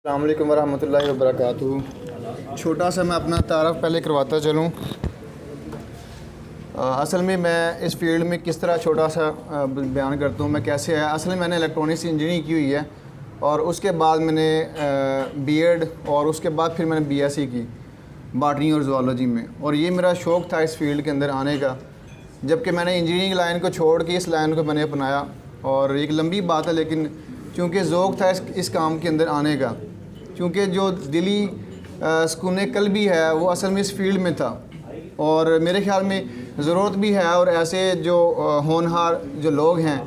अस्सलाम वालेकुम वरहमतुल्लाहि वबरकातुहू। छोटा सा मैं अपना तारफ़ पहले करवाता चलूँ। असल में मैं इस फील्ड में किस तरह छोटा सा बयान करता हूँ, मैं कैसे है। असल में मैंने इलेक्ट्रॉनिक्स इंजीनियरिंग की हुई है और उसके बाद मैंने बीएड और उसके बाद फिर मैंने बीएससी की बॉटनी और ज़ूलॉजी में। और ये मेरा शौक़ था इस फील्ड के अंदर आने का, जबकि मैंने इंजीनियरिंग लाइन को छोड़ के इस लाइन को मैंने अपनाया। और एक लंबी बात है, लेकिन चूँकि ज़ौक़ था इस काम के अंदर आने का, क्योंकि जो दिली सुकून कल्बी है वो असल में इस फील्ड में था और मेरे ख़्याल में ज़रूरत भी है। और ऐसे जो होनहार जो लोग हैं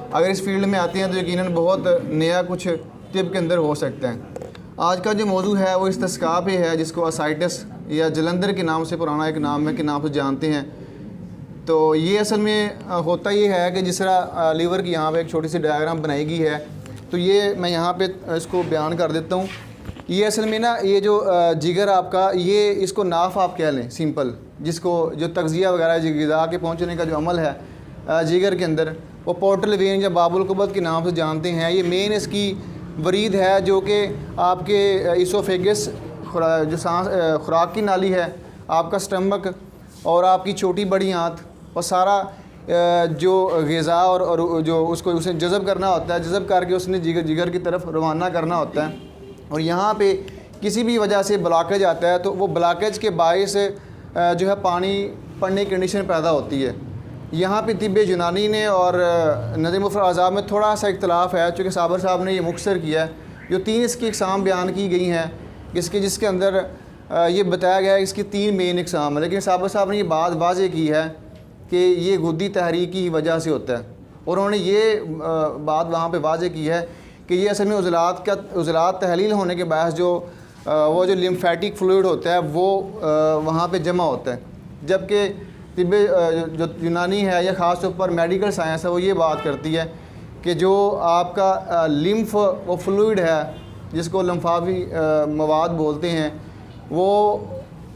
अगर इस फील्ड में आते हैं तो यकीनन बहुत नया कुछ तिब के अंदर हो सकता है। आज का जो मौजू है वो इस्तिस्क़ा पे है, जिसको असाइटिस या जलंधर के नाम से पुराना एक नाम है के नाम से जानते हैं। तो ये असल में होता ये है कि जिस तरह लीवर की यहाँ पे एक छोटी सी डायग्राम बनाई गई है, तो ये मैं यहाँ पे इसको बयान कर देता हूँ। ये असल में ना ये जो जिगर आपका, ये इसको नाफ आप कह लें सिंपल, जिसको जो तग़ज़िया वगैरह ग़िज़ा के पहुँचने का जो अमल है जिगर के अंदर, वो पोर्टल वेन या बाबुल क़ुबत के नाम से जानते हैं। ये मेन इसकी वरीद है जो कि आपके इसोफेगस जो सांस खुराक की नाली है, आपका स्टमक और आपकी छोटी बड़ी आंत और सारा जो ग़िज़ा और जो उसको उसे जज़ब करना होता है, जज़ब करके उसने जिगर की तरफ रवाना करना होता है। और यहाँ पे किसी भी वजह से ब्लॉकेज आता है तो वो ब्लॉकेज के बायस जो है पानी पड़ने की कंडीशन पैदा होती है। यहाँ पे तिब्ब यूनानी ने और नज़र मुफ़रद अज़ाब में थोड़ा सा इख्तलाफ है, चूँकि साबर साहब ने ये मुख्तसर किया है। जो 3 इसकी इक़साम बयान की गई हैं जिसके अंदर ये बताया गया है इसकी 3 मेन इक़साम है, लेकिन साबर साहब ने ये बात वाज़ेह की है कि ये गुद्दी तहरीक की वजह से होता है। और उन्होंने ये बात वहाँ पे वाज़ेह की है कि ये असल में उज़लात तहलील होने के बायस जो वो जो लिम्फेटिक फ्लूइड होता है वो वहाँ पे जमा होता है। जबकि तिब्ब जो यूनानी है या ख़ास तौर पर मेडिकल साइंस है वो ये बात करती है कि जो आपका लिम्फ वो फ्लूइड है, जिसको लम्फावी मवाद बोलते हैं, वो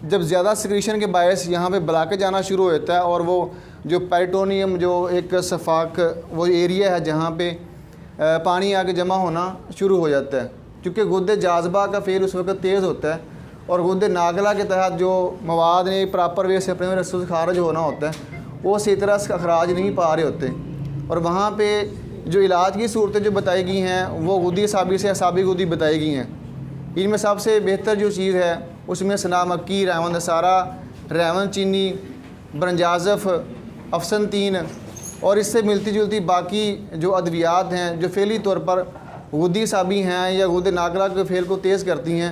जब ज़्यादा सिक्रीशन के बायस यहाँ पे ब्लॉकेज आना शुरू हो जाता है और वो जो पेरिटोनियम जो एक सफाक वो एरिया है जहाँ पे पानी आके जमा होना शुरू हो जाता है। क्योंकि गुद्दे जाज़बा का फेल उस वक्त तेज़ होता है और गुद्दे नागला के तहत जो मवाद ने प्रॉपर वे से अपने रस्सों से खारिज होना होता है वो सही तरह से अखराज नहीं पा रहे होते। और वहाँ पे जो इलाज की सूरतें जो बताई गई हैं वो गुद्दी असाबी से असाबी गुद्दी बताई गई हैं। इनमें सबसे बेहतर जो चीज़ है उसमें सना मक्की, रेवन दसारा, रेवन चीनी, ब्रंजाज़फ़, अफसनतीन और इससे मिलती जुलती बाकी जो अद्वियात हैं जो फ़ेली तौर पर गुद्दी असाबी हैं या गुद्दे नागला के फेल को तेज़ करती हैं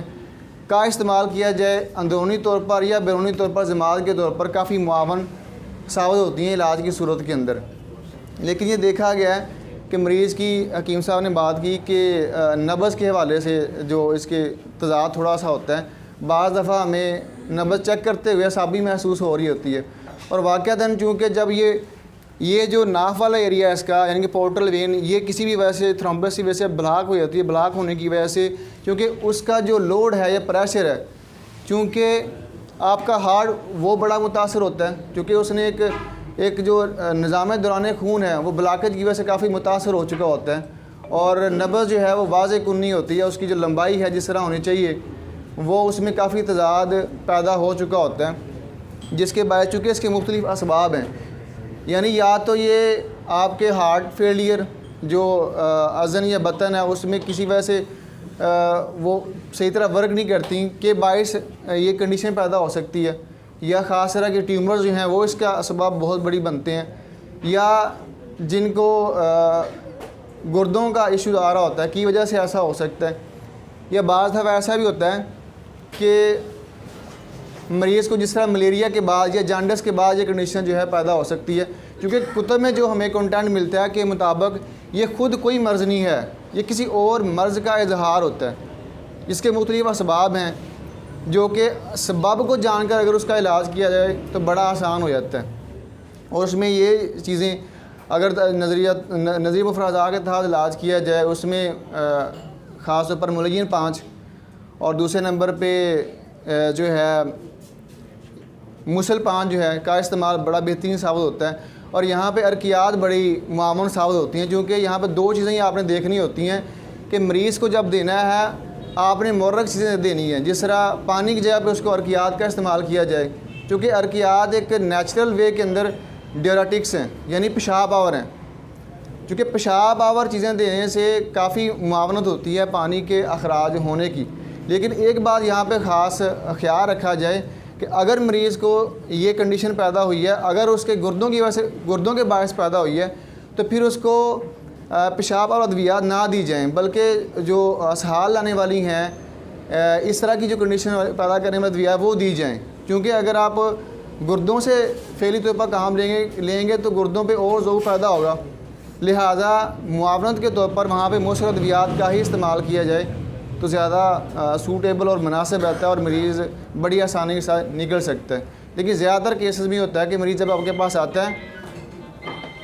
का इस्तेमाल किया जाए, अंदरूनी तौर पर या बैरूनी तौर पर जमात के तौर पर काफ़ी मुआवन साबित होती हैं इलाज की सूरत के अंदर। लेकिन ये देखा गया है कि मरीज़ की हकीम साहब ने बात की कि नब्ज़ के हवाले से जो इसके तज़ाद थोड़ा सा होता है, बाज़ दफ़ा हमें नब्ज़ चेक करते हुए असाबी महसूस हो रही होती है। और वाक़अतन चूँकि जब ये जो नाफ वाला एरिया है इसका, यानी कि पोर्टल वेन, ये किसी भी वजह से थ्रोम्बस की वजह से ब्लॉक हो जाती है। ब्लॉक होने की वजह से क्योंकि उसका जो लोड है या प्रेशर है, चूँकि आपका हार्ट वो बड़ा मुतासर होता है, क्योंकि उसने एक जो निज़ाम दौरान खून है वो ब्लॉकेज की वजह से काफ़ी मुतासर हो चुका होता है। और नब्ज़ जो है वो वाज़ेह कुन नहीं होती है, उसकी जो लंबाई है जिस तरह होनी चाहिए वो उसमें काफ़ी तज़ाद पैदा हो चुका होता है, जिसके बायस चूँकि इसके मुख्तलिफ़ असबाब हैं। यानी या तो ये आपके हार्ट फेलियर जो अज़न या बतन है उसमें किसी वजह से वो सही तरह वर्क नहीं करती के बायस ये कंडीशन पैदा हो सकती है, या ख़ास तरह के ट्यूमर्स जो हैं वो इसका असबाब बहुत बड़ी बनते हैं, या जिनको गुर्दों का इशू आ रहा होता है की वजह से ऐसा हो सकता है। या बाज़ दफ़ा ऐसा भी होता है कि मरीज़ को जिस तरह मलेरिया के बाद या जॉन्डिस के बाद ये कंडीशन जो है पैदा हो सकती है, क्योंकि कुतुब में जो हमें कंटेंट मिलता है के मुताबिक ये ख़ुद कोई मर्ज़ नहीं है, ये किसी और मर्ज़ का इजहार होता है जिसके मुख्तलिफ़ असबाब हैं, जो कि सबब को जानकर अगर उसका इलाज किया जाए तो बड़ा आसान हो जाता है। और उसमें ये चीज़ें अगर नज़रिया मुफ़रदा के तहत इलाज किया जाए उसमें ख़ास तौर पर मुलयन 5 और दूसरे नंबर पे जो है मुसल 5 जो है का इस्तेमाल बड़ा बेहतरीन साबित होता है। और यहाँ पे अरकियात बड़ी मुआवन साबित होती हैं, क्योंकि यहाँ पे 2 चीज़ें ही आपने देखनी होती हैं कि मरीज़ को जब देना है आपने मुर्रक चीज़ें देनी है। जिस तरह पानी की जगह पे उसको अर्कियात का इस्तेमाल किया जाए, क्योंकि अर्कियात एक नेचुरल वे के अंदर डायरेटिक्स हैं, यानी पेशाब आवर हैं। क्योंकि पेशाब आवर चीज़ें देने से काफ़ी मुआवनत होती है पानी के अखराज होने की। लेकिन एक बात यहाँ पे ख़ास ख्याल रखा जाए कि अगर मरीज़ को ये कंडीशन पैदा हुई है, अगर उसके गुर्दों की वजह से, गुर्दों के बायस पैदा हुई है, तो फिर उसको पेशाब और अद्वियात ना दी जाएँ, बल्कि जो असहाल लाने वाली हैं, इस तरह की जो कंडीशन पैदा करने वाली अद्वियात वो दी जाएँ। क्योंकि अगर आप गुर्दों से फेली तौर पर काम लेंगे तो गुर्दों पे और ज़ोर पैदा होगा। लिहाजा मुआवनत के तौर पर वहाँ पे मौसर अद्वियात का ही इस्तेमाल किया जाए तो ज़्यादा सूटेबल और मुनासिब रहता है और मरीज़ बड़ी आसानी के साथ निकल सकता है। लेकिन ज़्यादातर केसेस में होता है कि मरीज़ जब आपके पास आता है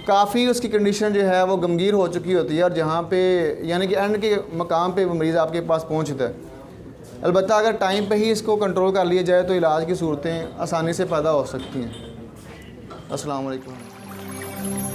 काफ़ी उसकी कंडीशन जो है वो गमगीर हो चुकी होती है और जहाँ पे यानी कि एंड के मकाम पे वो मरीज़ आपके पास पहुँचता है। अलबत्ता अगर टाइम पे ही इसको कंट्रोल कर लिया जाए तो इलाज की सूरतें आसानी से पैदा हो सकती हैं। अस्सलाम वालेकुम।